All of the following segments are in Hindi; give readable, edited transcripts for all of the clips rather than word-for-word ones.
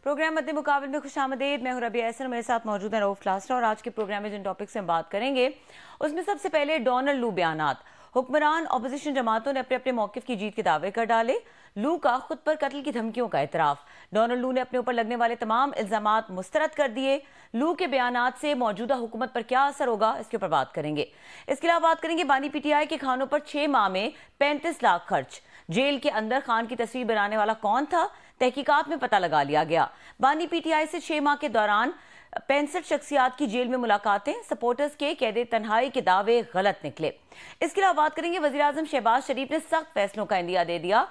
प्रोग्राम मध्य मुकाबले में खुशामदीद। मैं हूं रबिया एहसन, मेरे साथ मौजूद है रऊफ क्लास्टर। और आज के प्रोग्राम में जिन टॉपिक से हम बात करेंगे उसमें सबसे पहले डोनाल्ड लू बयानात। हुक्मरान अपोजिशन जमातों ने अपने अपने मौकिफ की जीत के दावे कर डाले। लू का खुद पर कत्ल की धमकियों का एतराफ। डोनाल्ड लू ने अपने ऊपर लगने वाले तमाम इल्जामात मुस्तरद कर दिए। लू के बयानात से मौजूदा हुकूमत पर क्या असर होगा, इसके ऊपर बात करेंगे। इसके अलावा बात करेंगे बानी पीटीआई के खानों पर 6 माह में 35 लाख खर्च। जेल के अंदर खान की तस्वीर बनाने वाला कौन था, तहकीकात में पता लगा लिया गया। बानी पीटीआई से 6 माह के दौरान 65 शख्सियात की जेल में मुलाकातें। सपोर्टर्स के कैदे तन्हाई के दावे गलत निकले। इसके अलावा बात करेंगे वजीर आजम शहबाज शरीफ ने सख्त फैसलों का इंदिया दे दिया।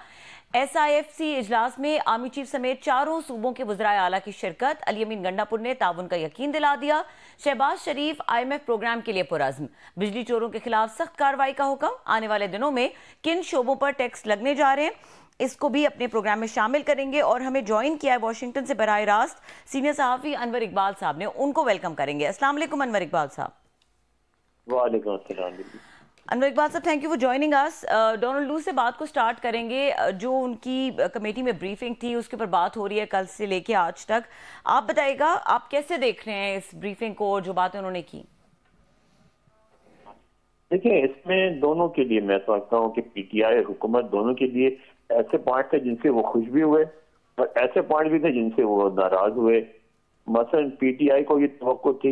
SIFC इजलास में आर्मी चीफ समेत चारों सूबों के वज़राए आला की शिरकत। अली अमीन गंडापुर ने ताउन का यकीन दिला दिया। शहबाज शरीफ IMF प्रोग्राम के लिए पुरअज़्म। बिजली चोरों के खिलाफ सख्त कार्रवाई का हुक्म। आने वाले दिनों में किन शोबों पर टैक्स लगने जा रहे हैं, इसको भी अपने प्रोग्राम में शामिल करेंगे। और हमें ज्वाइन किया है वॉशिंगटन से बराह रास्त सीनियर सहाफ़ी अनवर इकबाल साहब ने, उनको वेलकम करेंगे। अस्सलाम वालेकुम अनवर इकबाल साहब। वालेकुम अस्सलाम। अनवर इकबाल साहब, thank you for joining us. Donald लू से बात को स्टार्ट करेंगे। जो उनकी कमेटी में ब्रीफिंग थी उसके ऊपर बात हो रही है कल से लेके आज तक। आप बताइएगा, आप कैसे देख रहे हैं इस ब्रीफिंग को, जो बातें उन्होंने की? देखिए, इसमें दोनों के लिए मैं समझता हूँ कि पीटीआई हुकूमत दोनों के लिए ऐसे पॉइंट थे जिनसे वो खुश भी हुए और ऐसे पॉइंट भी थे जिनसे वो नाराज हुए। मसलन पीटीआई को ये तवक्को थी।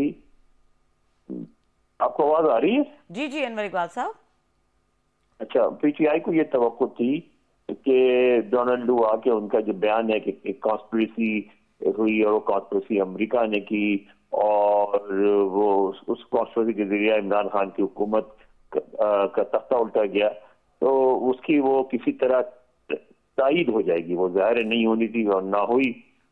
आपको आवाज आ रही है? जी जी अनवर इकबाल साहब। अच्छा, पीटीआई को ये तवक्को थी कि डोनाल्ड लू आके उनका जो बयान है कि कॉन्स्पिरेसी हुई और वो कॉन्स्पिरेसी अमेरिका ने की और वो उस कॉन्स्पिरेसी के जरिए इमरान खान की हुकूमत का तख्ता उल्टा गया, तो उसकी वो किसी तरह तायीद हो जाएगी। वो जाहिर नहीं होनी थी और ना हुई।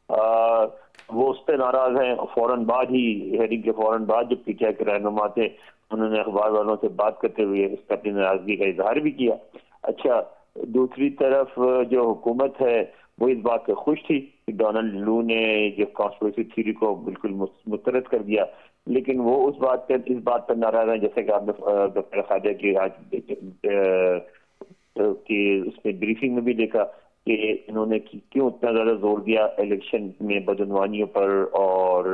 वो उस पर नाराज हैं। फौरन बाद ही, हेयरिंग के फौरन बाद जो पीटीआई के रहनुमा थे, उन्होंने अखबार वालों से बात करते हुए इस पर अपनी नाराजगी का इजहार भी किया। अच्छा, दूसरी तरफ जो हुकूमत है वो इस बात से खुश थी कि डोनाल्ड लू ने जो कॉन्स्पिरेसी थ्योरी को बिल्कुल मुस्तरद कर दिया, लेकिन वो इस बात पर नाराज है, जैसे कि आपने डॉक्टर खाजा की आज कि उसमें ब्रीफिंग में भी देखा कि इन्होंने क्यों इतना ज्यादा जोर दिया इलेक्शन में बदनवानियों पर, और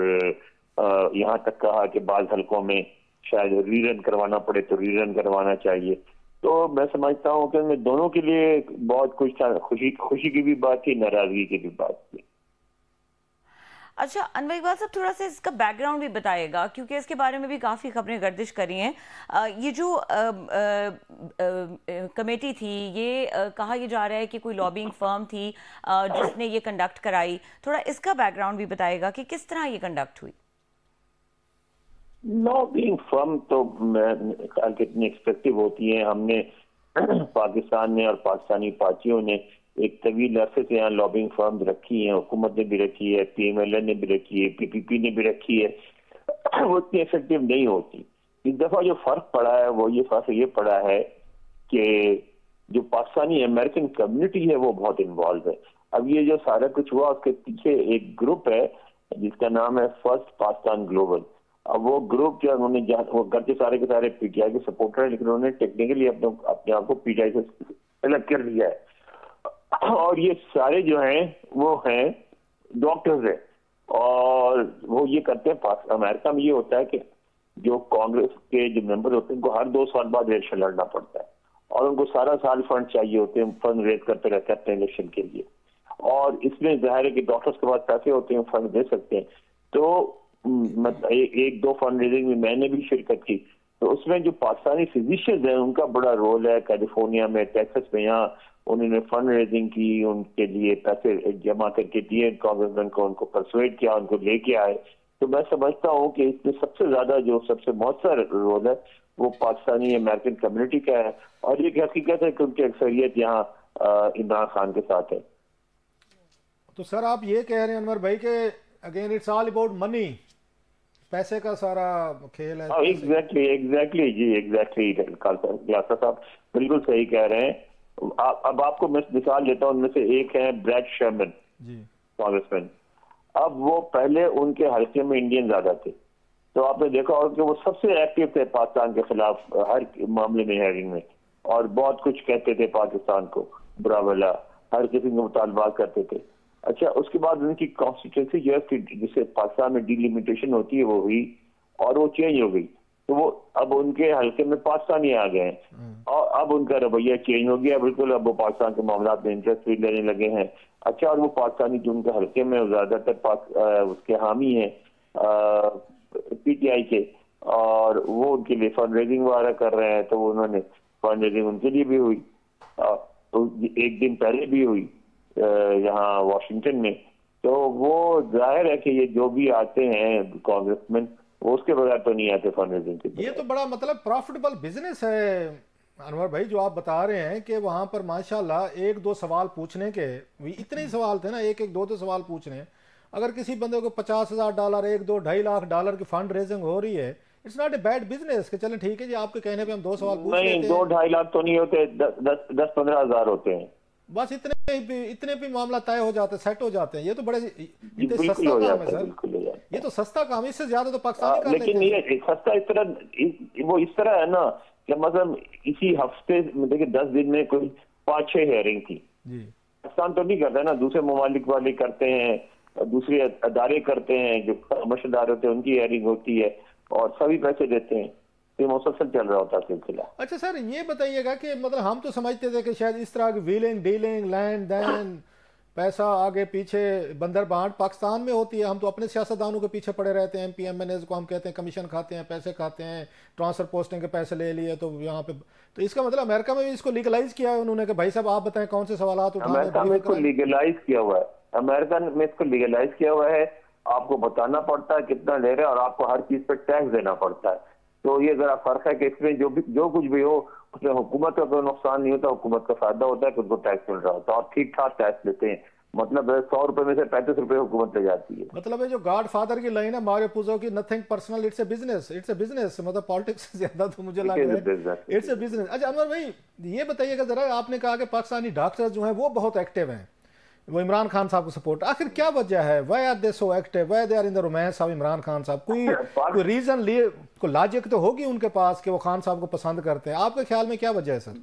यहाँ तक कहा कि बाज़ हलकों में शायद रीरन करवाना पड़े तो रीरन करवाना चाहिए। तो मैं समझता हूँ कि दोनों के लिए बहुत कुछ था। खुशी की भी बात थी, नाराजगी की भी बात थी। अच्छा अनवर इकबाल साहब, थोड़ा सा इसका बैकग्राउंड भी बताइएगा, क्योंकि इसके बारे में भी काफ़ी खबरें गर्दिश करी हैं। ये जो कमेटी थी, ये कहा यह जा रहा है कि कोई लॉबिंग फर्म थी जिसने ये कंडक्ट कराई। थोड़ा इसका बैकग्राउंड भी बताइएगा कि किस तरह ये कंडक्ट हुई। लॉबिंग फर्म तो मैं कितनी एक्सपेक्टिव होती है। हमने पाकिस्तान ने और पाकिस्तानी पार्टियों ने एक तवील अरसे से यहाँ लॉबिंग फर्म रखी है। हुकूमत ने भी रखी है, PMLN ने भी रखी है, PPP ने भी रखी है। वो इतनी इफेक्टिव नहीं होती। इस दफा जो फर्क पड़ा है वो ये फर्क ये पड़ा है कि जो पाकिस्तानी अमेरिकन कम्युनिटी है वो बहुत इन्वॉल्व है। अब ये जो सारा कुछ हुआ उसके पीछे एक ग्रुप है जिसका नाम है फर्स्ट पाकिस्तान ग्लोबल। अब वो ग्रुप जो उन्होंने वो घर के सारे पीटीआई के सपोर्टर है, लेकिन उन्होंने टेक्निकली अपने आप को पीटीआई से अलग कर लिया है। और ये सारे जो हैं वो हैं डॉक्टर्स हैं, और वो ये करते हैं। अमेरिका में ये होता है कि जो कांग्रेस के जो मेंबर होते हैं उनको हर 2 साल बाद इलेक्शन लड़ना पड़ता है, और उनको सारा साल फंड चाहिए होते हैं, फंड रेज करते रहते हैं अपने इलेक्शन के लिए। और इसमें जाहिर है कि डॉक्टर्स के पास पैसे होते हैं, फंड दे सकते हैं। तो एक दो फंड रेजिंग में मैंने भी शिरकत की, तो उसमें जो पाकिस्तानी फिजिशियंस हैं उनका बड़ा रोल है। कैलिफोर्निया में, टेक्सास में, यहाँ उन्होंने फंड रेजिंग की, उनके लिए पैसे जमा करके दिए कांग्रेसमैन को, उनको परसुएट किया, उनको लेके आए। तो मैं समझता हूँ कि इसमें सबसे ज्यादा जो सबसे मौसर रोल है वो पाकिस्तानी अमेरिकन कम्युनिटी का है, और ये हकीकत है कि उनकी अक्सरियत यहाँ इमरान खान के साथ है। तो सर आप ये कह रहे हैं अनवर भाई के again it's all about money, पैसे का सारा खेल है। एग्जैक्टली जी, एग्जैक्टली ग्लासा साहब बिल्कुल सही कह रहे हैं। अब आपको मैं मिसाल देता हूँ। उनमें से एक है ब्रैड शर्मन, कांग्रेसमैन। अब वो पहले उनके हल्के में इंडियन ज्यादा थे, तो आपने देखा होगा कि वो सबसे एक्टिव थे पाकिस्तान के खिलाफ हर मामले में, हेयरिंग में, और बहुत कुछ कहते थे पाकिस्तान को बुरा भला, हर किसी को मुतालबात करते थे। अच्छा, उसके बाद उनकी कॉन्स्टिट्यूंसी जो है जिसे पाकिस्तान में डिलिमिटेशन होती है वो हुई और वो चेंज हो गई, तो वो अब उनके हल्के में पाकिस्तानी आ गए हैं और अब उनका रवैया चेंज हो गया बिल्कुल। अब वो पाकिस्तान के मामला में इंटरेस्ट भी लेने लगे हैं। अच्छा, और वो पाकिस्तानी जो उनके हल्के में ज्यादातर उसके हामी हैं पीटीआई के, और वो उनके लिए फंड रेजिंग वगैरह कर रहे हैं, तो उन्होंने फंड रेजिंग उनके लिए भी हुई, तो एक दिन पहले भी हुई यहाँ वाशिंगटन में। तो वो जाहिर है कि ये जो भी आते हैं कांग्रेसमैन वो उसके बगैर तो नहीं आते फंड रेजिंग के। ये तो बड़ा मतलब प्रॉफिटेबल बिजनेस है अनवर भाई जो आप बता रहे हैं कि वहां पर माशाल्लाह एक दो सवाल पूछने के भी इतने ही सवाल थे ना, एक एक दो दो सवाल पूछने, अगर किसी बंदे को $50,000 एक दो $2.5 लाख की फंड रेजिंग हो रही है, it's not a bad business. कि चलें ठीक है जी, आपके कहने पे हम दो सवाल पूछ नहीं, लेते हैं। 2-2.5 लाख तो नहीं होते, 10-15 हजार होते हैं बस इतने भी मामला तय हो जाते, सेट हो जाते हैं। ये तो बड़े इतने बिल्कुल सस्ता हो काम जाता है है, सर, बिल्कुल हो जाता ये तो सस्ता काम है, इससे ज्यादा तो है। पाकिस्तानी कर लेकिन लेते हैं। ये सस्ता इस तरह वो इस तरह है ना कि मतलब इसी हफ्ते में देखिए 10 दिन में कोई 5-6 हेयरिंग थी। जी पाकिस्तान तो नहीं करता ना, दूसरे ममालिक वाले करते हैं, दूसरे अदारे करते हैं, जो कमर्शियल अदारे होते हैं उनकी हेयरिंग होती है और सभी पैसे देते हैं, तो मुसलसल चल रहा होता है सिलसिला। अच्छा सर, ये बताइएगा कि मतलब हम तो समझते थे कि शायद इस तरह की व्हीलिंग डीलिंग लैंड दैन पैसा आगे पीछे बंदर बांट पाकिस्तान में होती है। हम तो अपने सियासतदानों के पीछे पड़े रहते हैं, एमपी एमएनएस को हम कहते हैं कमीशन खाते हैं, पैसे खाते हैं, ट्रांसफर पोस्टिंग के पैसे ले लिए तो यहाँ पे। तो इसका मतलब अमेरिका में भी इसको लीगलाइज किया है उन्होंने कि भाई साहब आप बताएं कौन से सवाल उठाने, अमेरिका में इसको लीगलाइज किया हुआ है, अमेरिका में इसको लीगलाइज किया हुआ है। आपको बताना पड़ता है कितना ले रहे हैं और आपको हर चीज पे टैक्स देना पड़ता है। तो ये जरा फर्क है कि इसमें जो कुछ भी हो उसमें हुकूमत का कोई नुकसान नहीं होता, हुकूमत का फायदा होता है कि उनको टैक्स मिल रहा होता है और ठीक ठाक टैक्स लेते हैं। मतलब 100 रुपए में से 35 रुपए हुकूमत ले जाती है। मतलब है जो गॉड फादर की लाइन है मारियो पुजो की, nothing personal, it's a business, it's a business. मतलब पॉलिटिक्स से ज्यादा तो मुझे लग रहा है इट्स ए बिजनेस। अच्छा अनवर भाई ये बताइएगा जरा, आपने कहा कि पाकिस्तानी डॉक्टर्स जो हैं वो बहुत एक्टिव हैं, वो इमरान खान साहब को सपोर्ट, आखिर क्या वजह है? Why are they so active, why they are in the romance of Imran Khan साहब? कोई रीजन लिए, कोई लॉजिक तो होगी उनके पास कि वो खान साहब को पसंद करते हैं। आपके ख्याल में क्या वजह है सर?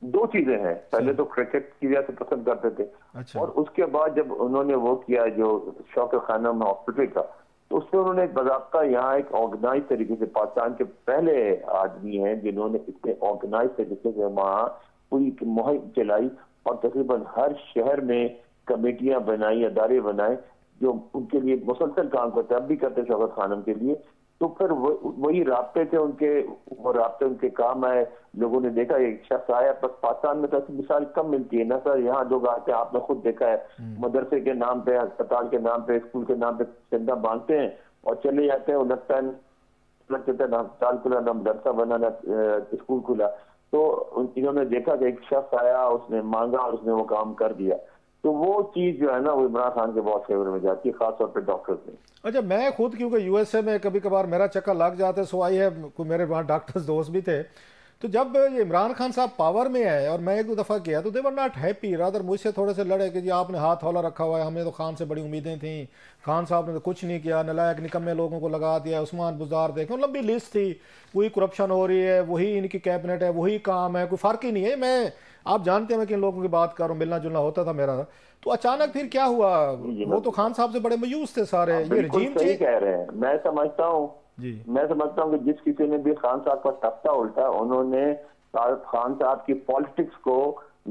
दो चीजें हैं, पहले तो क्रिकेट की वजह से पसंद करते थे। अच्छा। और उसके बाद जब उन्होंने वो किया जो शौक खाना में हॉस्पिटल का, तो उसमें उन्होंने बाकायदा यहाँ एक ऑर्गेनाइज तरीके से, पाकिस्तान के पहले आदमी हैं जिन्होंने इतने ऑर्गेनाइज तरीके से वहाँ पूरी मुहिम चलाई और तकरीबन हर शहर में कमेटियां बनाई, अदारे बनाए जो उनके लिए मुसलसल काम करते, अब भी करते शौकत खानम के लिए। तो फिर वही राब्ते थे उनके, वो राब्ते उनके काम आए। लोगों ने देखा एक शख्स आया, बस पाकिस्तान में तो ऐसी मिसाल कम मिलती है ना सर, यहाँ लोग आते हैं, आपने खुद देखा है, मदरसे के नाम पे, अस्पताल के नाम पे, स्कूल के नाम पे चंदा मांगते हैं और चले जाते हैं। लगता है अस्पताल खुला, ना मदरसा बना, ना स्कूल खुला। तो इन्होंने देखा कि एक शख्स आया, उसने मांगा और उसने वो काम कर दिया। तो वो चीज जो है ना वो इमरान खान के बहुत फेवर में जाती है, खासतौर पे डॉक्टर्स में। अच्छा, मैं खुद क्योंकि यूएसए में कभी कभार मेरा चक्कर लग जाता है, सो आई है, मेरे वहाँ डॉक्टर्स दोस्त भी थे। तो जब ये इमरान खान साहब पावर में आए और मैं एक दो दफ़ा किया तो दे वर नॉट हैप्पी, रादर मुझसे थोड़े से लड़े कि जी आपने हाथ हौला रखा हुआ है, हमें तो खान से बड़ी उम्मीदें थी, खान साहब ने तो कुछ नहीं किया, नलायक निकम्मे लोगों को लगा दिया, उस्मान बुज़दार देखें, लंबी लिस्ट थी, वही करप्शन हो रही है, वही इनकी कैबिनेट है, वही काम है, कोई फ़र्क ही नहीं है। मैं आप जानते हैं मैं किन लोगों की बात कर रहा हूँ, मिलना जुलना होता था मेरा। तो अचानक फिर क्या हुआ? वो तो खान साहब से बड़े मायूस थे सारे। ये रजीम सही कह रहे हैं, मैं समझता हूँ कि जिस किसी ने भी खान साहब का तख्ता उल्टा, उन्होंने खान साहब की पॉलिटिक्स को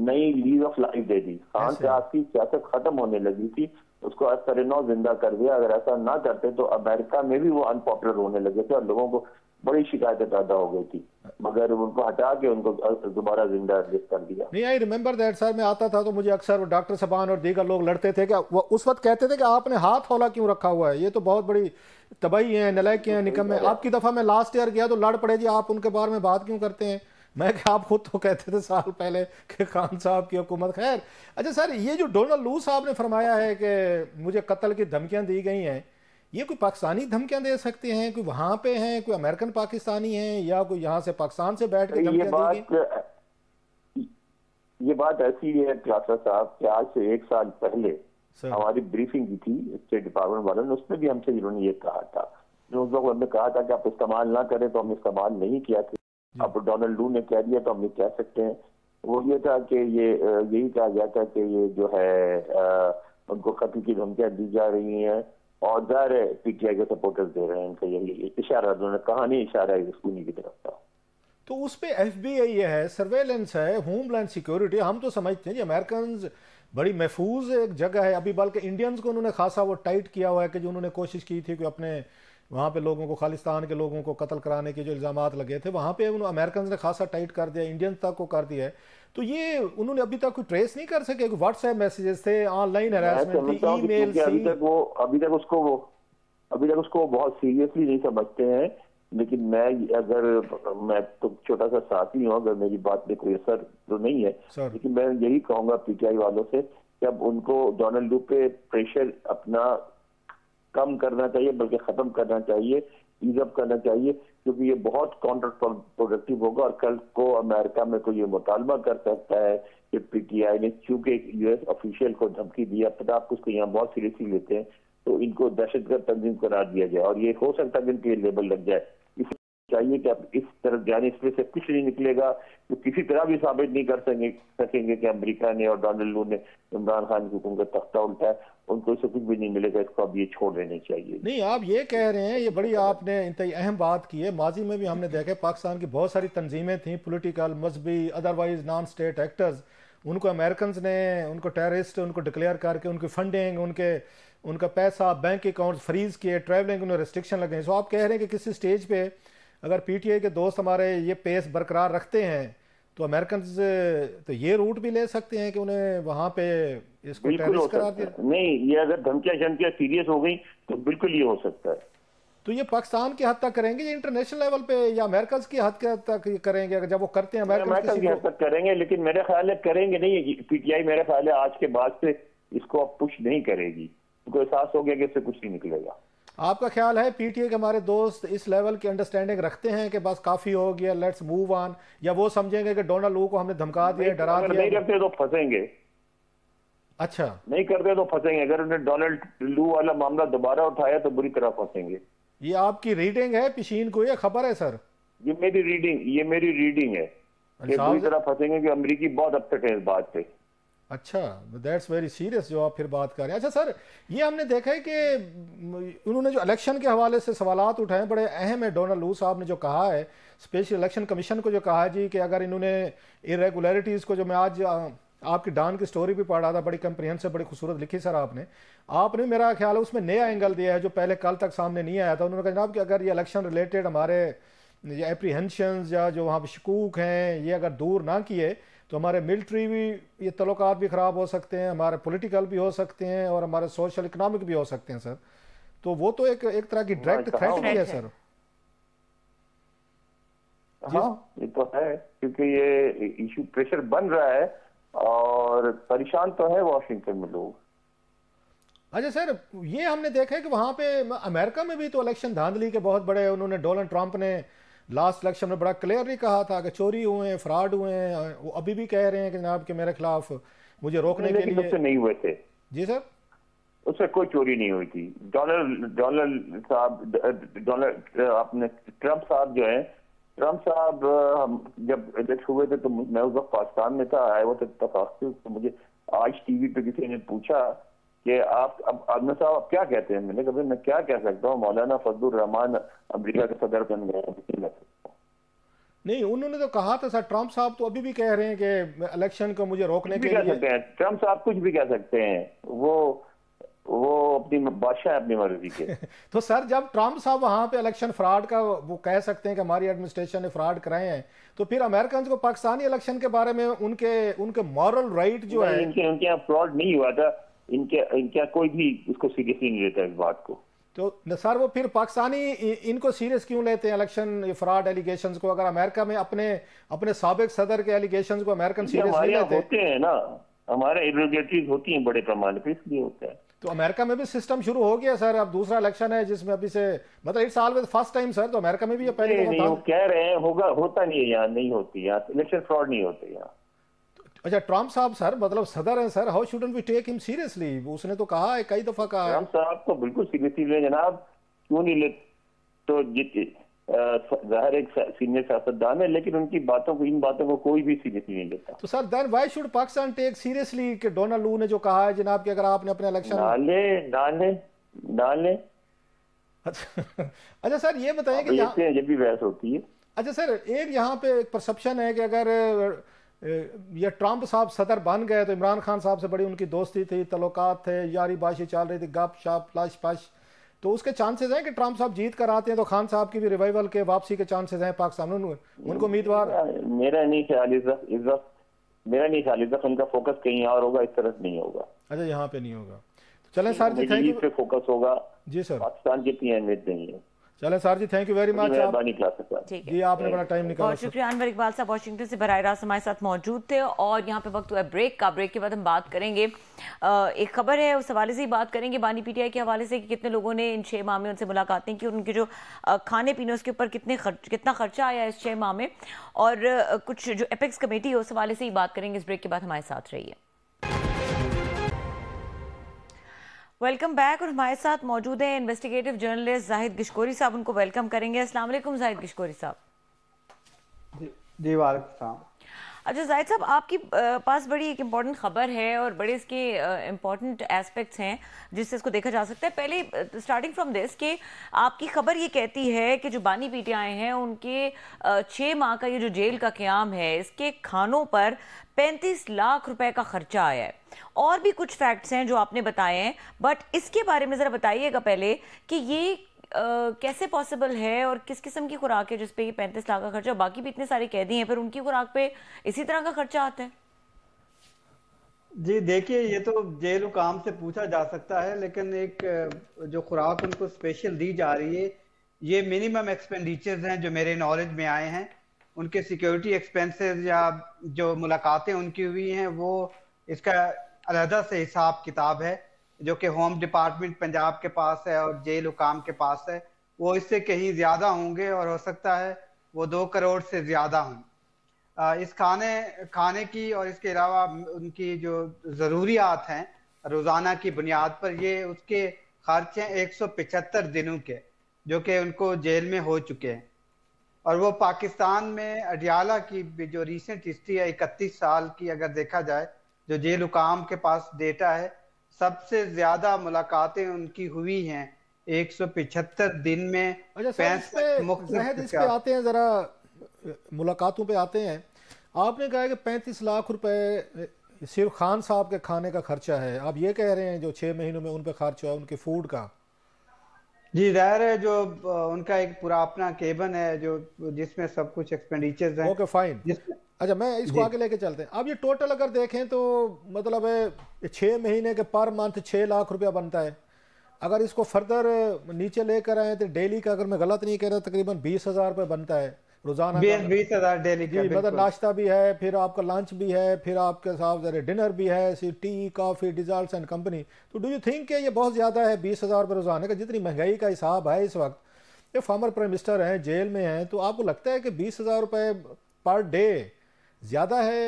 नई लीज ऑफ लाइफ दे दी। खान साहब की सियासत खत्म होने लगी थी, उसको असरनौ जिंदा कर दिया। अगर ऐसा ना करते तो अमेरिका में भी वो अनपॉपुलर होने लगे थे और लोगों को बड़ी शिकायतें पैदा हो गई थी, मगर उनको हटा के उनको दोबारा जिंदा कर दिया। नहीं, आई रिमेम्बर दैट सर। मैं आता था तो मुझे अक्सर डॉक्टर सबान और दीगर लोग लड़ते थे कि वो उस वक्त कहते थे कि आपने हाथ हौला क्यों रखा हुआ है, ये तो बहुत बड़ी तबाही है, नलायक है, निकम्मे। आपकी दफा मैं लास्ट ईयर गया तो लड़ पड़े जी आप उनके बारे में बात क्यों करते हैं। मैं कि आप खुद तो कहते थे साल पहले कि खान साहब की हुकूमत। खैर, अच्छा सर, ये जो डोनाल्ड लू साहब ने फरमाया है कि मुझे कत्ल की धमकियां दी गई हैं, ये कोई पाकिस्तानी धमकियां दे सकते हैं? कोई वहां पे हैं, कोई अमेरिकन पाकिस्तानी हैं, या कोई यहाँ से पाकिस्तान से बैठ के धमकियां दी गई? ये बात ऐसी है क्लासा साहब कि आज से 1 साल पहले हमारी ब्रीफिंग की थी स्टेट डिपार्टमेंट वालों ने, उसमें भी हमसे इन्होंने ये कहा था। उस वक्त हमने कहा था कि आप इस्तेमाल ना करें, तो हम इस्तेमाल नहीं किया था। अब डोनाल्ड लू ने कह दिया तो हम ये कह सकते हैं। वो ये था कि यही कहा गया था कि ये जो है उनको कत्ल की धमकियां दी जा रही हैं और ज़ाहिर है पीटीआई के सपोर्टर्स दे रहे हैं, इनका यही इशारा, उन्होंने कहा नहीं, इशारा है खूनी की तरफ था। तो उस पे एफबीआई है, सर्वेलेंस है, होमलैंड सिक्योरिटी, हम तो समझते हैं कि अमेरिकन बड़ी महफूज एक जगह है। अभी बल्कि इंडियंस को उन्होंने खासा वो टाइट किया हुआ है कि जो उन्होंने कोशिश की थी कि अपने वहाँ पे लोगों को, खालिस्तान के लोगों को कत्ल कराने के जो इल्ज़ामात लगे थे, वहाँ पे उन्होंने अमेरिकन ने खासा टाइट कर दिया, इंडियंस तक को कर दिया है। तो ये उन्होंने अभी तक कोई ट्रेस नहीं कर सके? व्हाट्सएप मैसेजेस थे, ऑनलाइन हेरासमेंट थी, ईमेल थी। अभी तक उसको बहुत सीरियसली नहीं समझते हैं। लेकिन मैं तो छोटा सा साथी हूँ, अगर मेरी बात में कोई असर तो नहीं है, लेकिन मैं यही कहूंगा पीटीआई वालों से कि अब उनको डोनाल्ड ट्रंप पे प्रेशर अपना कम करना चाहिए, बल्कि खत्म करना चाहिए, ईजअप करना चाहिए, क्योंकि ये बहुत काउंटर प्रोडक्टिव होगा। और कल को अमेरिका में कोई ये मुतालबा कर सकता है कि पीटीआई ने चूंकि एक यूएस ऑफिशियल को धमकी दिया, पता आपको उसको यहाँ बहुत सीरियसली लेते हैं, तो इनको दहशतगर्द तंजीम करार दिया जाए और ये हो सकता है कि इनके लेबल लग जाए। इसलिए चाहिए कि अब इस तरफ जाने, इसमें से कुछ नहीं निकलेगा तो किसी तरह भी साबित नहीं कर सकेंगे कि अमेरिका ने और डोनाल्ड ट्रंप ने इमरान खान की हुकूमत का तख्ता उल्टा है। उनको इससे कुछ भी नहीं मिलेगा, इसको अब ये छोड़ देने चाहिए। नहीं, आप ये कह रहे हैं, ये बड़ी आपने इंतहाई अहम बात की है। माजी में भी हमने देखा पाकिस्तान की बहुत सारी तंजीमें थी, पॉलिटिकल, मजहबी, अदरवाइज नॉन स्टेट एक्टर्स, उनको अमेरिकन ने उनको टेररिस्ट उनको डिक्लेयर करके उनकी फंडिंग, उनका पैसा, बैंक अकाउंट फ्रीज किए, ट्रैवलिंग उन्हें रिस्ट्रिक्शन लगे। सो आप कह रहे हैं कि किसी स्टेज पे अगर पीटीआई के दोस्त हमारे ये पेस बरकरार रखते हैं तो अमेरिकन तो ये रूट भी ले सकते हैं कि उन्हें वहां पे इसको टेररिस्ट करार दिया? नहीं, ये अगर धमकियां सीरियस हो गई तो बिल्कुल ये हो सकता है। तो ये पाकिस्तान की हद तक करेंगे या इंटरनेशनल लेवल पे या अमेरिकन की हद तक करेंगे? अगर जब वो करते हैं अमेरिकन की हद तक करेंगे, लेकिन मेरे ख्याल है करेंगे नहीं। पीटीआई मेरे ख्याल है आज के बाद से इसको अब पुश नहीं करेगी, उनको एहसास हो गया कि इससे कुछ नहीं निकलेगा। आपका ख्याल है पीटीआई के हमारे दोस्त इस लेवल की अंडरस्टैंडिंग रखते हैं कि बस काफी हो गया, लेट्स मूव ऑन, या वो समझेंगे कि डोनाल्ड ट्रंप को हमने धमका दिया, डरा दिया? नहीं करते तो फंसेंगे। अच्छा, नहीं करते तो फंसेंगे। अगर उन्हें डोनाल्ड ट्रंप वाला मामला दोबारा उठाया तो बुरी तरह फंसेंगे। ये आपकी रीडिंग है पिशीन को, ये खबर है सर? ये मेरी रीडिंग है कि बुरी तरह फंसेंगे, कि अमेरिकी बहुत अपसेट है इस बात पे। अच्छा, दैट्स वेरी सीरियस जो आप फिर बात कर रहे हैं। अच्छा सर, ये हमने देखा है कि उन्होंने जो इलेक्शन के हवाले से सवालात उठाए बड़े अहम है। डोनाल्ड ट्रंप साहब ने जो कहा है, स्पेशल इलेक्शन कमीशन को जो कहा है जी कि अगर इन्होंने इरेगुलरिटीज़ को, जो मैं आज आपकी डान की स्टोरी भी पढ़ रहा था, बड़ी कंप्रिहेंसिव, बड़ी खूबसूरत लिखी सर आपने मेरा ख्याल है उसमें नया एंगल दिया है जो पहले कल तक सामने नहीं आया था। उन्होंने कहा जनाब कि अगर ये इलेक्शन रिलेटेड हमारे ये एप्रीहेंशंस या जो वहाँ पर शकूक हैं ये अगर दूर ना किए तो हमारे मिलिट्री भी ये तल्लुकात भी ख़राब हो सकते हैं, हमारे पॉलिटिकल भी हो सकते हैं और हमारे सोशल इकोनॉमिक भी हो सकते हैं सर। तो वो तो एक तरह की डायरेक्ट थ्रेट भी है सर। हाँ, ये तो है, क्योंकि ये इशू प्रेशर बन रहा है और परेशान तो है वाशिंगटन में लोग। अच्छा सर, ये हमने देखा है कि वहाँ पे अमेरिका में भी तो इलेक्शन धांधली के बहुत बड़े, उन्होंने डोनाल्ड ट्रंप ने लास्ट इलेक्शन में बड़ा क्लियरली कहा था कि चोरी हुए हैं, फ्रॉड हुए हैं। वो अभी भी कह रहे हैं कि जनाब कि मेरे खिलाफ मुझे रोकने के लिए। उससे नहीं हुए थे जी सर, उससे कोई चोरी नहीं हुई थी। डोनाल्ड ट्रंप साहब हम जब इलेक्ट हुए थे तो मैं उस वक्त पाकिस्तान में था, आया हुआ था। तो मुझे आज टीवी पे किसी ने पूछा कि आप अब आदमी साहब आप क्या कहते हैं? मैंने कहा मैं क्या कह सकता हूँ, मौलाना फजलुर रहमान अमेरिका के सदर बन गए। नहीं, उन्होंने तो कहा था सर, ट्रंप साहब तो अभी भी कह रहे हैं कि इलेक्शन को मुझे रोकने के लिए। सकते हैं ट्रंप साहब, कुछ भी कह सकते हैं, वो अपनी बादशाह है अपनी मर्जी के। तो सर जब ट्रंप साहब वहां पे इलेक्शन फ्रॉड का वो कह सकते हैं कि हमारी एडमिनिस्ट्रेशन ने फ्रॉड कराए हैं, तो फिर अमेरिकन को पाकिस्तानी इलेक्शन के बारे में उनके मॉरल राइट जो है, उनके यहाँ फ्रॉड नहीं हुआ था, इनके कोई भी इसको सीरियसली नहीं लेता इस बात को। तो सर वो फिर पाकिस्तानी इनको सीरियस क्यों लेते हैं इलेक्शन फ्रॉड एलिगेशंस को? अगर अमेरिका में अपने साबिक सदर के एलिगेशंस को अमेरिकन सीरियस नहीं लेते? होते हैं ना, हमारे इरेगुलरिटीज होती हैं बड़े पैमाने पे, इसलिए होता है। तो अमेरिका में भी सिस्टम शुरू हो गया सर, अब दूसरा इलेक्शन है जिसमें अभी से मतलब इस साल में फर्स्ट टाइम सर, तो अमेरिका में भी ये पहले नहीं, वो कह रहे हैं होगा, होता नहीं है यहाँ, नहीं होती यहाँ इलेक्शन फ्रॉड नहीं होते यहाँ। अच्छा, ट्रंप साहब सर मतलब सदर हैं sir, how shouldn't we take him seriously? उसने तो कहा है, कई दफा कहा है। ट्रंप साहब को बिल्कुल सीरियसली ले जनाब, क्यों नहीं ले? तो ज़ाहिर एक सीनियर सियासतदान है, लेकिन उनकी बातों को, इन बातों को कोई भी सीरियसली नहीं लेता। तो sir then why should Pakistan take seriously कि डोनाल्ड लू ने जो कहा है जनाब कि अगर आपने अपने इलेक्शन ना ले। अच्छा सर ये बताइए कि यहाँ जब भी बहस होती है। अच्छा सर एक यहाँ पे एक परसेप्शन है कि अगर ये ट्रंप साहब सदर बन गए तो इमरान खान साहब से बड़ी उनकी दोस्ती थी, तल्लुकात थे, यारी बाशी चल रही थी, गप शप लश पश, तो उसके चांसेस हैं कि ट्रंप साहब जीत कर आते हैं तो खान साहब की भी रिवाइवल के वापसी के चांसेस हैं पाकिस्तान में उनको उम्मीदवार? मेरा नहीं ख्याल इस वक्त उनका फोकस कहीं और होगा, इस तरफ नहीं होगा। अच्छा यहाँ पे नहीं होगा, तो चलें सर जी थैंक यू। पे फोकस होगा जी सर, पाकिस्तान की इतनी अहमियत नहीं है। चलें sir ji thank you very much, जी आपने बड़ा टाइम निकाला। बहुत शुक्रिया। अनवर इकबाल साहब वाशिंगटन से बराह रास्त हमारे साथ मौजूद थे और यहाँ पे वक्त हुआ ब्रेक का। ब्रेक के बाद हम बात करेंगे, एक खबर है उस हवाले से ही बात करेंगे, बानी पीटीआई के हवाले से कि कितने लोगों ने इन 6 माह में उनसे मुलाकातें की और उनके जो खाने पीने उसके ऊपर कितना खर्चा आया इस 6 माह में, और कुछ जो एपेक्स कमेटी है उस हवाले से ही बात करेंगे। इस ब्रेक के बाद हमारे साथ रहिए। Welcome back. और हमारे साथ मौजूद हैं इन्वेस्टिगेटिव जर्नलिस्ट जाहिद गिशकोरी साहब, उनको वेलकम करेंगे। अस्सलाम वालेकुम जाहिद गिशकोरी साहब। जी वालेकुम सलाम। अच्छा जाहिद साहब, आपकी पास बड़ी एक इम्पॉर्टेंट खबर है और बड़े इसके इम्पॉर्टेंट एस्पेक्ट्स हैं जिससे इसको देखा जा सकता है। पहले स्टार्टिंग फ्रॉम दिस कि आपकी खबर ये कहती है कि जो बानी पीटीआई हैं उनके 6 माह का ये जो जेल का क़याम है इसके खानों पर 35 लाख रुपए का खर्चा आया है। और भी कुछ फैक्ट्स हैं जो आपने बताए हैं, बट इसके बारे में ज़रा बताइएगा पहले कि ये कैसे पॉसिबल है और किस किस्म की खुराक है जिस पे ये 35 लाख का खर्चा, बाकी भी इतने सारे कैदी हैं फिर उनकी खुराक पे इसी तरह का खर्चा आता है? जी देखिए, ये तो जेल हुकाम से पूछा जा सकता है, लेकिन एक जो खुराक उनको स्पेशल दी जा रही है, ये मिनिमम एक्सपेंडिचर्स हैं जो मेरे नॉलेज में आए हैं। उनके सिक्योरिटी एक्सपेंसेस या जो मुलाकातें उनकी हुई हैं वो इसका अलहदा से हिसाब किताब है जो कि होम डिपार्टमेंट पंजाब के पास है और जेल हुकाम के पास है। वो इससे कहीं ज्यादा होंगे और हो सकता है वो 2 करोड़ से ज्यादा हों। इस खाने की और इसके अलावा उनकी जो जरूरियात हैं रोजाना की बुनियाद पर, ये उसके खर्च हैं 175 दिनों के जो कि उनको जेल में हो चुके हैं। और वो पाकिस्तान में अडियाला की जो रीसेंट हिस्ट्री है 31 साल की अगर देखा जाए, जो जेल हुकाम के पास डेटा है, सबसे ज्यादा मुलाकातें उनकी हुई हैं 175 दिन में। अच्छा सर, इस पे आते हैं, जरा मुलाकातों पे आते हैं। आपने कहा कि 35 लाख रुपए सिर्फ खान साहब के खाने का खर्चा है, आप ये कह रहे हैं जो 6 महीनों में उन पे खर्च हुआ उनके फूड का? जी जाहिर है, जो उनका एक पूरा अपना केबिन है जो जिसमें सब कुछ एक्सपेंडिचर्स हैं। Okay fine. अच्छा मैं इसको आगे लेके चलते हैं। अब ये टोटल अगर देखें तो मतलब है 6 महीने के पर मंथ 6 लाख रुपया बनता है। अगर इसको फर्दर नीचे लेकर आए तो डेली का, अगर मैं गलत नहीं कह रहा, तकरीबन 20,000 रुपये बनता है रोजाना। 20,000 डेली का, मतलब नाश्ता भी है, फिर आपका लंच भी है, फिर आपके साथ डिनर भी है, tea coffee desserts and company. तो डू यू थिंक कि ये बहुत ज्यादा है 20,000 रुपये रोजाना का? जितनी महंगाई का हिसाब है इस वक्त, ये फॉर्मर प्राइम मिनिस्टर हैं, जेल में हैं, तो आपको लगता है कि 20,000 रुपये पर डे ज्यादा है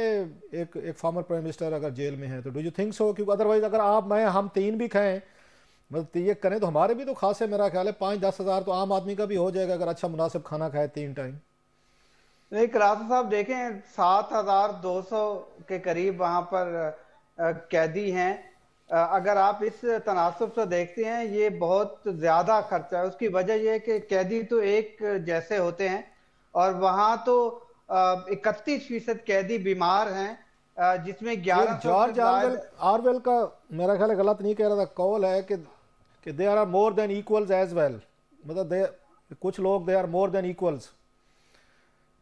एक फॉर्मर प्राइम मिनिस्टर अगर जेल में है तो? Do you think so? क्योंकि अदरवाइज अगर आप मैं हम 3 भी खाएं, मतलब ये करें तो हमारे भी तो खास है, मेरा ख्याल है 5-10 हज़ार तो आम आदमी का भी हो जाएगा अगर अच्छा मुनासिब खाना खाए 3 टाइम। नहीं कराता साहब, देखें 7,200 के करीब वहां पर कैदी हैं। अगर आप इस तनासब से देखते हैं, ये बहुत ज्यादा खर्चा है। उसकी वजह यह है कि कैदी तो एक जैसे होते हैं और वहां तो 31% कैदी बीमार हैं, जिसमें 11 जॉर्ज ऑरवेल का मेरा ख्याल गलत नहीं कह रहा था, कॉल है कि they are more than equals as well, मतलब कुछ लोग they are more than equals.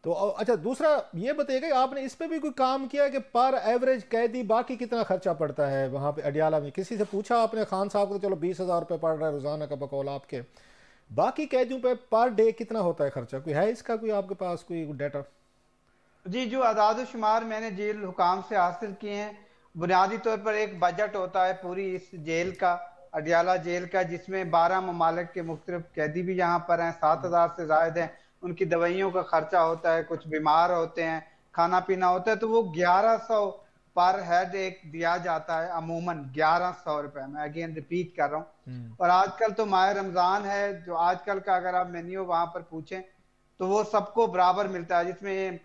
तो अच्छा दूसरा ये बताइएगा, आपने इस पे भी कोई काम किया कि पर एवरेज कैदी बाकी कितना खर्चा पड़ता है वहां पे अडियाला में? किसी से पूछा आपने? खान साहब को तो चलो 20,000 रुपये पड़ रहा है रोजाना का बकौल आपके, बाकी कैदियों पे पर डे कितना होता है खर्चा? कोई है इसका कोई आपके पास कोई डाटा? जी, जो आदाद शुमार मैंने जेल हुकाम से हासिल किए हैं, बुनियादी तौर पर एक बजट होता है पूरी इस जेल का, अडियाला जेल का, जिसमें 12 ममालिक के मुख्तलिफ कैदी भी यहाँ पर हैं, 7,000 से ज्यादा हैं। उनकी दवाइयों का खर्चा होता है, कुछ बीमार होते हैं, खाना पीना होता है, तो वो 1100 पर हेड एक दिया जाता है, अमूमन 1100 रुपए। मैं अगेन रिपीट कर रहा हूँ। और आजकल तो माह रमजान है, जो आजकल का अगर आप मेन्यू वहां पर पूछें तो वो सबको बराबर मिलता है, जिसमें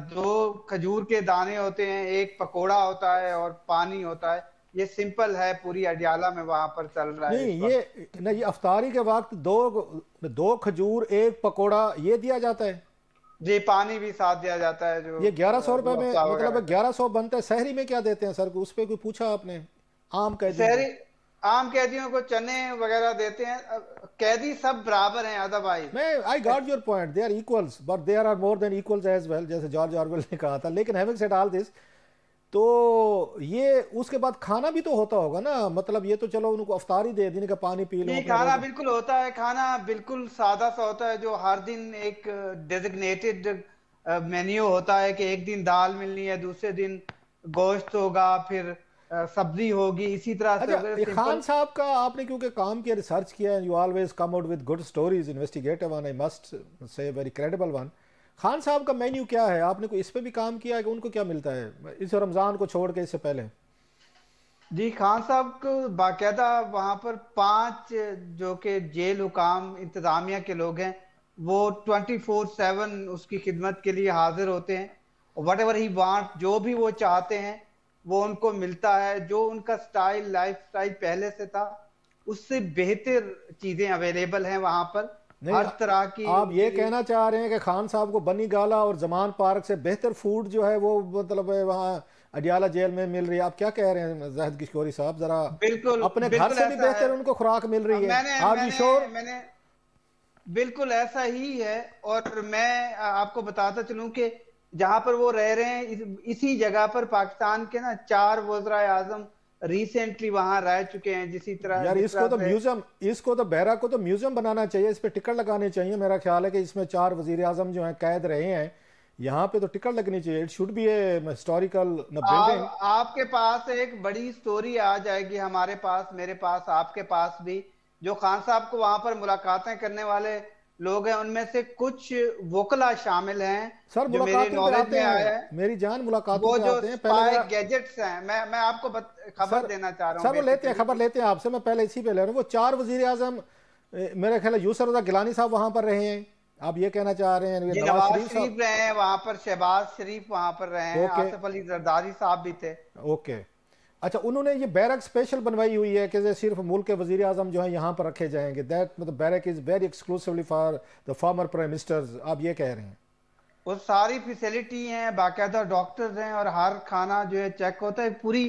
2 खजूर के दाने होते हैं, एक पकोड़ा होता है और पानी होता है। ये सिंपल है, पूरी अडियाला में वहां पर चल रहा है नहीं इस ये, वक्त। नहीं ये अफ्तारी के वक्त दो दो खजूर एक पकोड़ा ये दिया जाता है। जी, पानी भी साथ दिया जाता है, जो ये 1100 रुपए रूह में, अफ़ज़ा मतलब वगैरह का। 1100 बनता है। शहरी में क्या देते हैं सर, उस पे कोई पूछा आपने आम कैदियों को? शहरी आम कैदियों को चने वगैरह देते हैं। कैदी सब बराबर हैं अदरवाइज। मैं I got your point, they are equals but there are more than equals as well, जैसे जॉर्ज ऑरवेल ने कहा था। लेकिन हैविंग सेड ऑल दिस, तो ये उसके बाद खाना भी तो होता होगा ना, मतलब ये तो चलो उनको अफ्तारी दे देने का, पानी पी लो जी, अपना खाना रोज। बिल्कुल होता है। खाना बिल्कुल सादा सा होता है, जो हर दिन एक डेजिग्नेटेड मेन्यू होता है कि एक दिन दाल मिलनी है, दूसरे दिन गोश्त होगा, फिर सब्जी होगी, इसी तरह से अच्छा, होगा, ये खान सिंपल। साहब का आपने क्योंकि काम किया, रिसर्च किया, you always come out with good stories, investigative one, I must say very credible one. Khan साहब का मेन्यू क्या है? आपने कोई इस पे भी काम किया है कि उनको क्या मिलता है इस रमजान को छोड़ के, इससे पहले? जी, खान साहब को बाकायदा वहां पर 5 जो कि जेल हुकाम इंतजामिया के लोग हैं, वो 24/7 उसकी खिदमत के लिए हाजिर होते हैं। वट एवर ही वांट, जो भी वो चाहते हैं वो उनको मिलता है। जो उनका स्टाइल, लाइफ स्टाइल पहले से था, उससे बेहतर चीजें अवेलेबल हैं वहां पर, नहीं, हर तरह की आप उनके ये लिए। कहना चाह रहे हैं कि खान साहब को बनी गाला और जमान पार्क से बेहतर फूड जो है वो मतलब है वहाँ अडियाला जेल में मिल रही है? आप क्या कह रहे हैं जाहिद किशोरी साहब, जरा बिल्कुल अपने घर बिल्कुल से भी ऐसा है। बेहतर उनको खुराक मिल रही है? मैंने आर यू मैंने श्योर? मैंने बिल्कुल ऐसा ही है। और मैं आपको बताता चलूं कि जहां पर वो रह रहे हैं, इसी जगह पर पाकिस्तान के ना 4 वज़रा आजम रिसेंटली वहां रह चुके हैं, यार जिस इसको तरह तो से। म्यूजियम, इसको तो बहरा को तो म्यूजियम बनाना चाहिए, इस पे टिकट लगाने चाहिए। मेरा ख्याल है कि इसमें 4 वजीर आजम जो हैं कैद रहे हैं, यहाँ पे तो टिकट लगनी चाहिए। It should be a historical building. आपके पास एक बड़ी स्टोरी आ जाएगी, हमारे पास, मेरे पास, आपके पास भी। जो खान साहब को वहां पर मुलाकातें करने वाले लोग हैं, उनमें से कुछ वकला शामिल हैं, सर जो मेरे मुलाकातों पे नॉलेज आते में आया है। हैं, मेरी जान मुलाकातों वो पे जो आते हैं। पहले स्पाई मेरा, गैजेट्स हैं, मैं आपको खबर सर देना चाह रहा हूँ सर वो लेते हैं, बेसिकली खबर कि लेते हैं आपसे। मैं पहले इसी पे ले रहा हूँ, वो 4 वजीर आजम मेरे ख्याल है यूसुफ रजा गिलानी साहब वहां पर रहे हैं, आप ये कहना चाह रहे हैं? ये ये नवाज नवाज शरीफ शरीफ साहब? रहे हैं वहां पर, शहबाज शरीफ वहां पर रहे हैं, ओके, आसिफ अली जरदारी साहब भी थे। ओके। अच्छा, उन्होंने ये बैरक स्पेशल बनवाई हुई है कि जे सिर्फ मुल्क के वजीर आजम जो है यहाँ पर रखे जाएंगे, दैट मतलब barrack is very exclusively for the former prime ministers, आप ये कह रहे हैं? वो सारी फैसिलिटी हैं, बाकायदा डॉक्टर्स हैं, और हर खाना जो है चेक होता है, पूरी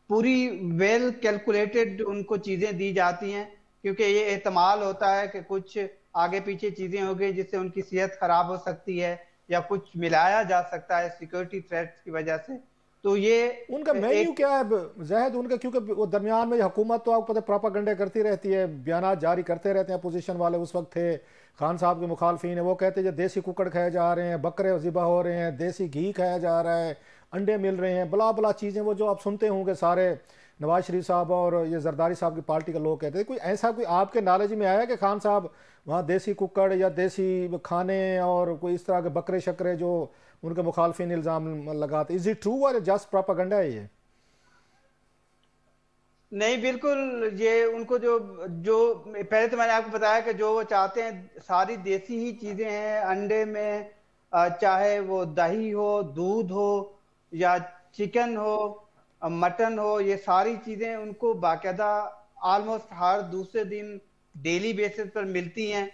पूरी वेल कैलकुलेटेड उनको चीजें दी जाती हैं, क्योंकि ये एहतमाल होता है कि कुछ आगे पीछे चीजें हो गई जिससे उनकी सेहत खराब हो सकती है, या कुछ मिलाया जा सकता है सिक्योरिटी थ्रेट्स की वजह से। तो ये उनका मेन्यू एक। क्या है जाहिद उनका? क्योंकि वो दरमियान में हुकूमत तो आपको पता प्रोपागेंडा करती रहती है, बयान जारी करते रहते हैं। अपोजिशन वाले उस वक्त थे, खान साहब के मुखालफिन है, वो कहते हैं देसी कुकड़ खाए जा रहे हैं, बकरे ज़िबा हो रहे हैं, देसी घी खाया जा रहा है, अंडे मिल रहे हैं, बला बला चीज़ें वो जो आप सुनते होंगे सारे। नवाज शरीफ साहब और ये जरदारी साहब की पार्टी के लोग कहते हैं, कोई ऐसा कोई आपके नॉलेज में आया कि खान साहब वहाँ देसी कुकड़ या देसी खाने और कोई इस तरह के बकरे शकरे जो उनके मुखालफिन इल्ज़ाम लगाते? इज इट ट्रू और जस्ट प्रोपागेंडा है ये? नहीं, बिल्कुल। ये उनको जो जो पहले तो मैंने आपको बताया कि जो वो चाहते हैं सारी देसी ही चीजें हैं। अंडे में चाहे वो दही हो, दूध हो, या चिकन हो, मटन हो, ये सारी चीजें उनको बाकायदा ऑलमोस्ट हर दूसरे दिन डेली बेसिस पर मिलती हैं।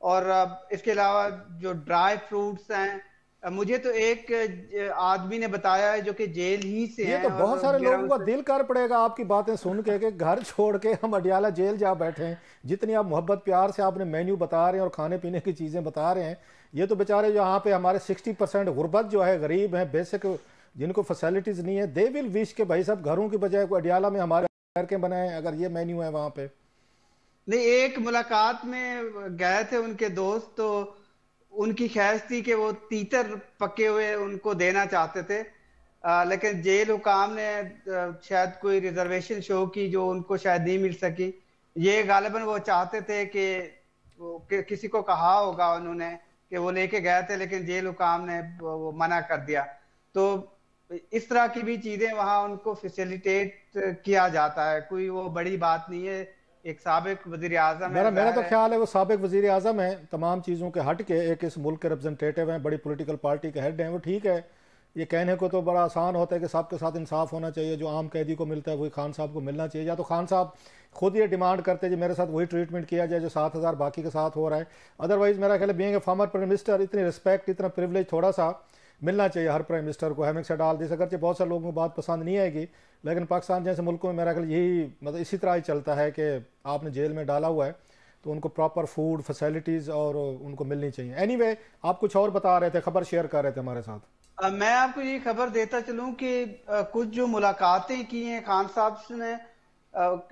और इसके अलावा जो ड्राई फ्रूट्स हैं, मुझे तो एक आदमी ने बताया है जो कि जेल ही से ये हैं, तो बहुत और सारे मेरा लोगों का उनसे। दिल कर पड़ेगा आपकी बातें सुन के कि घर छोड़ के हम अडियाला जेल जा बैठे हैं। जितनी आप मोहब्बत प्यार से आपने मेन्यू बता रहे हैं और खाने पीने की चीज़ें बता रहे हैं, ये तो बेचारे यहाँ पे हमारे 60% गुर्बत जो है, गरीब हैं, बेसिक जिनको फैसिलिटीज़ नहीं है, दे विल विश के भाई सब घरों की बजाय को अडियाला में हमारे घर के बनाए, अगर ये मेन्यू है वहाँ पे। नहीं, एक मुलाकात में गए थे उनके दोस्त, तो उनकी ख्वाहिश थी कि वो तीतर पके हुए उनको देना चाहते थे, लेकिन जेल हुकाम ने शायद कोई रिजर्वेशन शो की जो उनको शायद नहीं मिल सकी। ये गालिबन वो चाहते थे कि किसी को कहा होगा उन्होंने कि वो लेके गए थे, लेकिन जेल हुकाम ने वो मना कर दिया। तो इस तरह की भी चीजें वहां उनको फैसिलिटेट किया जाता है, कोई वो बड़ी बात नहीं है। एक साबिक वजीर आजम है। मेरा तो ख्याल है वो साबिक वजीर आजम है, तमाम चीज़ों के हट के एक इस मुल्क के रिप्रेजेंटेटिव हैं, बड़ी पॉलिटिकल पार्टी के हेड हैं, वो ठीक है। ये कहने को तो बड़ा आसान होता है कि सबके साथ इंसाफ होना चाहिए, जो आम कैदी को मिलता है वही खान साहब को मिलना चाहिए, या तो खान साहब खुद ये डिमांड करते हैं कि मेरे साथ वही ट्रीटमेंट किया जाए जो 7,000 बाकी के साथ हो रहा है। अदरवाइज मेरा ख्याल है being a former prime minister इतनी रिस्पेक्ट, इतना प्रिविलेज थोड़ा सा मिलना चाहिए हर प्राइम मिनिस्टर को। हैविंग सेड ऑल दिस, अगरचे बहुत सारे लोगों को बात पसंद नहीं आएगी, लेकिन पाकिस्तान जैसे मुल्कों में मेरा ख्याल यही मतलब इसी तरह ही चलता है कि आपने जेल में डाला हुआ है तो उनको प्रॉपर फूड फैसिलिटीज़ और उनको मिलनी चाहिए। एनीवे, आप कुछ और बता रहे थे, खबर शेयर कर रहे थे हमारे साथ। मैं आपको ये खबर देता चलूं कि कुछ जो मुलाकातें की हैं खान साहब ने,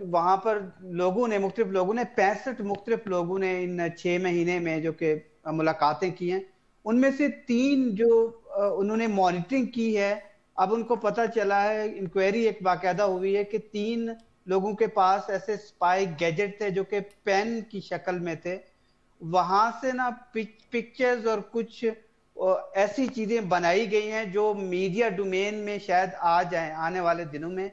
वहां पर लोगों ने, मुख्तलिफ लोगों ने, 65 मुख्तलिफ लोगों ने इन 6 महीने में जो कि मुलाकातें की हैं, उनमें से 3 जो उन्होंने मॉनिटरिंग की है, अब उनको पता चला है, इंक्वायरी एक बाकायदा हुई है कि 3 लोगों के पास ऐसे स्पाई गैजेट थे जो कि पेन की शक्ल में थे। वहां से ना पिक्चर्स और कुछ ऐसी चीजें बनाई गई हैं जो मीडिया डोमेन में शायद आ जाएं आने वाले दिनों में,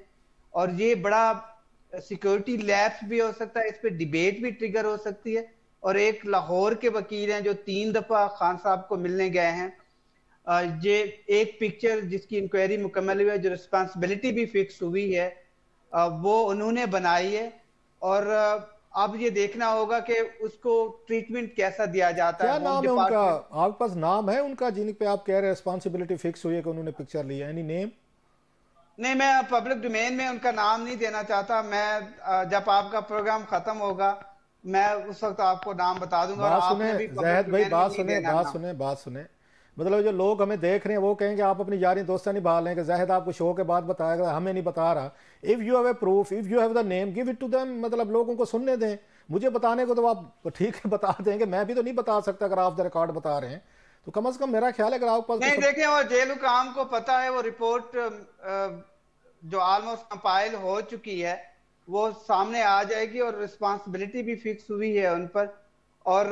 और ये बड़ा सिक्योरिटी लैप्स भी हो सकता है, इस पे डिबेट भी ट्रिगर हो सकती है। और एक लाहौर के वकील हैं जो 3 दफा खान साहब को मिलने गए हैं, ये एक पिक्चर जिसकी इंक्वायरी मुकम्मल हुई है, जो रिस्पांसिबिलिटी भी फिक्स हुई है, वो उन्होंने बनाई है। और अब ये देखना होगा कि उसको ट्रीटमेंट कैसा दिया जाता है। क्या नाम है उनका? आपके पास नाम है उनका जिन पे आप कह रहे हैं रिस्पांसिबिलिटी फिक्स हुई है कि उन्होंने पिक्चर ली है? Any name? नहीं, मैं पब्लिक डोमेन में उनका नाम नहीं देना चाहता। मैं जब आपका प्रोग्राम खत्म होगा मैं उस वक्त आपको नाम बता दूंगा। बात सुने ज़ाहिद भाई, बात सुने, मतलब जो लोग हमें देख रहे हैं वो कहेंगे आप अपनी यारी दोस्ती निभा लेंगे, ज़ाहिद आपको शो के बाद बताएगा, हमें नहीं बता रहा। If you have a proof, if you have the name, give it to them, मतलब लोगों को सुनने दें। मुझे बताने को तो आप ठीक है बता देंगे, मैं भी तो नहीं बता सकता अगर आप द रिकॉर्ड बता रहे हैं, तो कम से कम मेरा ख्याल है अगर आपके पास नहीं। देखें, और जेल हुकाम को पता है, वो रिपोर्ट जो ऑलमोस्ट कंपाइल हो चुकी है वो सामने आ जाएगी, और रिस्पांसिबिलिटी भी फिक्स हुई है उन पर। और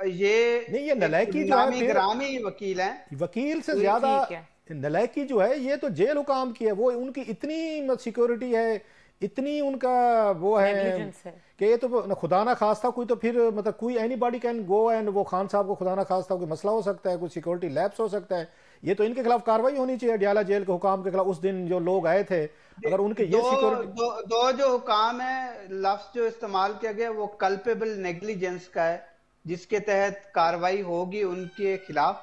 ये नलायकी जो है, ग्रामी वकील हैं, वकील से ज्यादा नलायकी जो है ये तो जेल हुकाम की है। वो उनकी इतनी सिक्योरिटी है, इतनी उनका वो है कि ये तो खुदा ना खास्ता कोई, तो फिर मतलब कोई एनीबॉडी कैन गो एंड वो खान साहब को खुदा ना खास्ता कोई मसला हो सकता है, कोई सिक्योरिटी लैप्स हो सकता है। ये तो इनके खिलाफ कार्रवाई होनी चाहिए, अडयाला जेल के हुकाम के खिलाफ। उस दिन जो लोग आए थे, अगर उनके ये सिक्योरिटी दो जो हुकाम है, लफ्ज जो इस्तेमाल किया गया वो कल्पेबल नेग्लिजेंस का है, जिसके तहत कार्रवाई होगी उनके खिलाफ,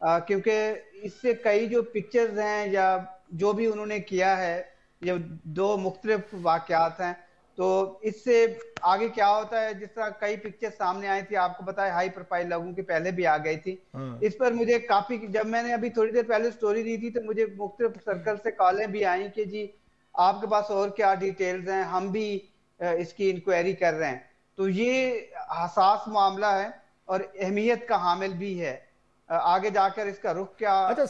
क्योंकि इससे कई जो पिक्चर्स हैं या जो भी उन्होंने किया है, ये 2 मुख्तलिफ वाकयात हैं। तो इससे आगे क्या होता है, जिस तरह कई पिक्चर सामने आई थी, आपको पता है हाई प्रोफाइल लोगों की पहले भी आ गई थी। इस पर मुझे काफी, जब मैंने अभी थोड़ी देर पहले स्टोरी दी थी तो मुझे मुख्तलिफ सर्कल से कॉलें भी आई कि जी आपके पास और क्या डिटेल्स हैं, हम भी इसकी इंक्वायरी कर रहे हैं। तो ये हसास मामला है और अहमियत का हामिल भी है, आगे जाकर इसका रुख क्या। अच्छा,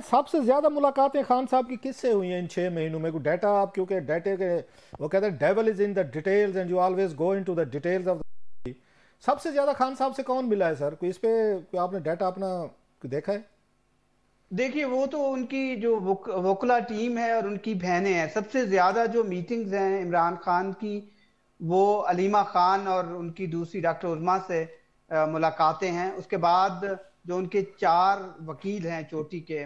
सबसे ज्यादा मुलाकातें खान साहब की किससे हुई हैं इन 6 महीनों में? कोई डाटा आप, क्योंकि डाटे के वो कहते हैं devil is in the details and you always go into the details of the. सबसे ज्यादा खान साहब से कौन मिला है सर? कोई इस पे कोई आपने डाटा अपना देखा है? देखिए, वो तो उनकी जो वकला टीम है और उनकी बहनें हैं। सबसे ज्यादा जो मीटिंग्स हैं इमरान खान की, वो अलीमा खान और उनकी दूसरी डॉक्टर उज़मा से मुलाकातें हैं। उसके बाद जो उनके 4 वकील हैं चोटी के,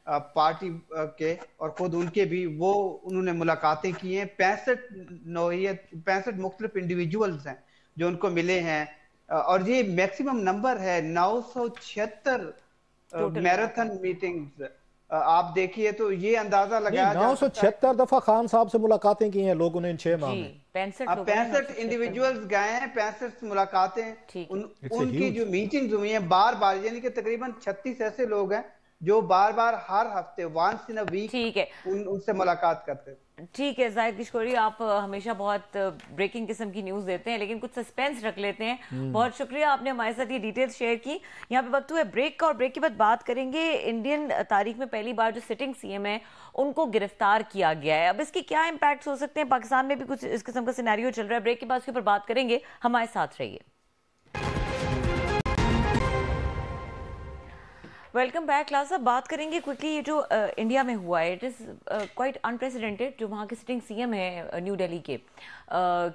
पार्टी के और खुद उनके भी, वो उन्होंने मुलाकातें की हैं। 65 मुख्तलिफ इंडिविजुअल्स हैं जो उनको मिले हैं, और ये मैक्सिमम नंबर है 976 मैराथन मीटिंग्स। आप देखिए तो ये अंदाजा लगाया 976 दफा खान साहब से मुलाकातें की हैं लोगों ने इन 6 माह में। 65 इंडिविजुअल्स गए हैं, 65 मुलाकातें, उनकी जो मीटिंग्स हुई हैं बार बार, यानी कि तकरीबन 36 ऐसे लोग हैं जो बार बार हर हफ्ते वंस इन अ वीक उनसे मुलाकात करते हैं। ठीक है जाहिद किशकोरी, आप हमेशा बहुत ब्रेकिंग किस्म की न्यूज़ देते हैं, लेकिन कुछ सस्पेंस रख लेते हैं। बहुत शुक्रिया, आपने हमारे साथ ये डिटेल्स शेयर की। यहाँ पे वक्त हुआ है ब्रेक का, और ब्रेक के बाद बात करेंगे इंडियन तारीख में पहली बार जो सिटिंग सीएम है उनको गिरफ्तार किया गया है। अब इसके क्या इम्पैक्ट हो सकते हैं, पाकिस्तान में भी कुछ इस किस्म का सिनेरियो चल रहा है। ब्रेक के बाद उसके ऊपर बात करेंगे, हमारे साथ रहिए। Welcome back class. अब बात करेंगे क्विकली ये जो इंडिया में हुआ है, इट इज़ क्वाइट अनप्रेसिडेंटेड। जो वहाँ के सिटिंग सीएम है न्यू दिल्ली के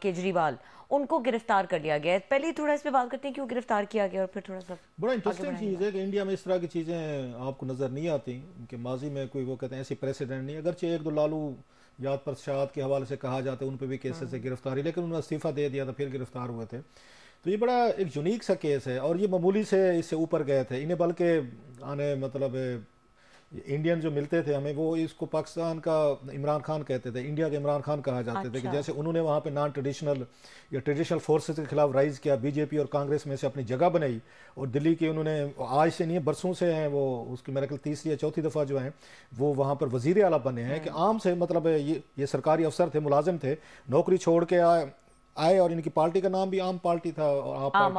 केजरीवाल, उनको गिरफ्तार कर लिया गया है। पहले ही थोड़ा इस पे बात करते हैं क्यों गिरफ्तार किया गया और फिर थोड़ा सा बड़ा इंटरेस्टिंग चीज़ है कि इंडिया में इस तरह की चीज़ें आपको नज़र नहीं आती कि माजी में कोई वो कहते हैं ऐसी प्रेसिडेंट नहीं। अगरचे एक दो लालू याद प्रसाद के हवाले से कहा जाता है उन पर भी केसेस से गिरफ्तारी, लेकिन उन्होंने इस्तीफा दे दिया था, फिर गिरफ्तार हुए थे। तो ये बड़ा एक यूनिक सा केस है और ये मामूली से इससे ऊपर गए थे। इन्हें बल्कि आने मतलब इंडियन जो मिलते थे हमें, वो इसको पाकिस्तान का इमरान खान कहते थे, इंडिया के इमरान खान कहा जाते थे कि जैसे उन्होंने वहाँ पे नॉन ट्रेडिशनल या ट्रेडिशनल फोर्सेस के खिलाफ राइज किया, बीजेपी और कांग्रेस में से अपनी जगह बनाई और दिल्ली के उन्होंने आज से नहीं है बरसों से हैं वो, उसकी मेरे ख्याल तीसरी या चौथी दफ़ा जो है वो वहाँ पर वजीर आला बने हैं। कि आम से मतलब ये सरकारी अफसर थे, मुलाजिम थे, नौकरी छोड़ के आए और इनकी पार्टी का नाम भी आम पार्टी था और आम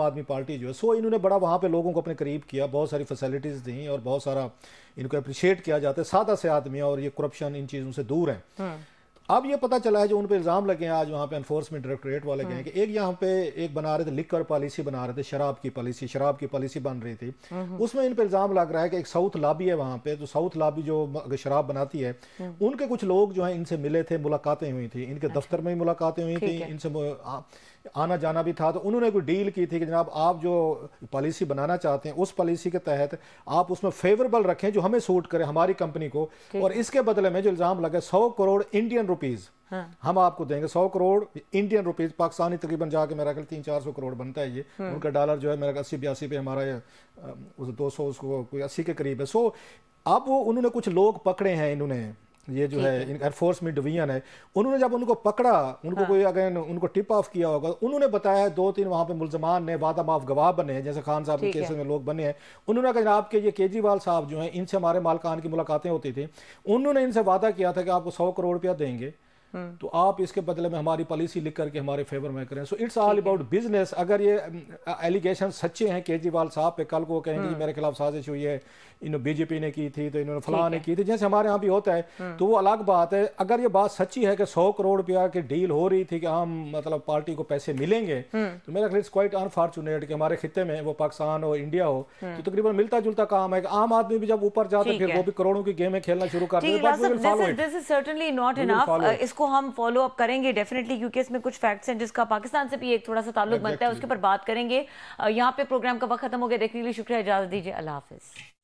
आदमी पार्टी जो है। सो इन्होंने बड़ा वहाँ पे लोगों को अपने करीब किया, बहुत सारी फैसिलिटीज़ दी और बहुत सारा इनको अप्रिशिएट किया जाता है। सादा से आदमी और ये करप्शन इन चीज़ों से दूर हैं। अब ये पता चला है जो उन पे इल्ज़ाम लगे हैं, आज वहाँ पे एनफोर्समेंट डायरेक्टरेट वाले गए कि एक यहाँ पे एक बना रहे थे लिकर पॉलिसी बना रहे थे, शराब की पॉलिसी बन रही थी। उसमें इन पे इल्ज़ाम लग रहा है कि एक साउथ लॉबी है वहाँ पे, तो साउथ लॉबी जो शराब बनाती है उनके कुछ लोग जो हैं इनसे मिले थे, मुलाकातें हुई थी, इनके दफ्तर में भी मुलाकातें हुई थी, इनसे आना जाना भी था। तो उन्होंने कोई डील की थी कि जनाब आप जो पॉलिसी बनाना चाहते हैं उस पॉलिसी के तहत आप उसमें फेवरेबल रखें जो हमें सूट करे, हमारी कंपनी को, और इसके बदले में जो इल्ज़ाम लगे 100 करोड़ इंडियन रुपीज़ हम आपको देंगे। 100 करोड़ इंडियन रुपीज़ पाकिस्तानी तकरीबन जाके मेरा ख्याल 300-400 करोड़ बनता है ये, उनका डॉलर जो है मेरा 80-82 पे, हमारा उस 200 उसको कोई 80 के करीब है। सो अब वो उन्होंने कुछ लोग पकड़े हैं, इन्होंने ये जो है एयरफोर्स में डिवीजन है, उन्होंने जब उनको पकड़ा, उनको कोई अगर उनको टिप ऑफ किया होगा, उन्होंने बताया 2-3 वहाँ पे मुल्जमान ने वादा माफ गवाह बने हैं, जैसे खान साहब के केस में लोग बने हैं। उन्होंने कहा जनाब के ये केजरीवाल साहब जो हैं इनसे हमारे मालकान की मुलाकातें होती थी, उन्होंने इनसे वादा किया था कि आपको 100 करोड़ रुपया देंगे तो आप इसके बदले में हमारी पॉलिसी लिख करके हमारे फेवर में करें। So it's all about business. अगर ये एलिगेशन सच्चे हैं केजरीवाल साहब पे, कल को कहेंगे मेरे खिलाफ साजिश हुई है, इन्होंने बीजेपी ने की थी तो इन्होंने फलां ने की थी, जैसे हमारे यहाँ भी होता है, तो वो अलग बात है। अगर ये बात सच्ची है कि 100 करोड़ रुपया की डील हो रही थी कि हम मतलब पार्टी को पैसे मिलेंगे, तो मेरा ख्याल इट्स क्वाइट अनफॉर्चुनेट कि हमारे खिते में वो पाकिस्तान हो इंडिया हो तो तकरीबन मिलता जुलता काम है कि आम आदमी भी जब ऊपर जाते फिर वो भी करोड़ों की गेमें खेलना शुरू कर देते। इसको हम फॉलो अप करेंगे डेफिनेटली, क्योंकि इसमें कुछ फैक्ट्स हैं जिसका पाकिस्तान से भी एक थोड़ा सा ताल्लुक बनता है, उसके ऊपर बात करेंगे। यहाँ पे प्रोग्राम का वक्त खत्म हो गया। देखने के लिए शुक्रिया, इजाजत दीजिए, अल्लाह हाफिज।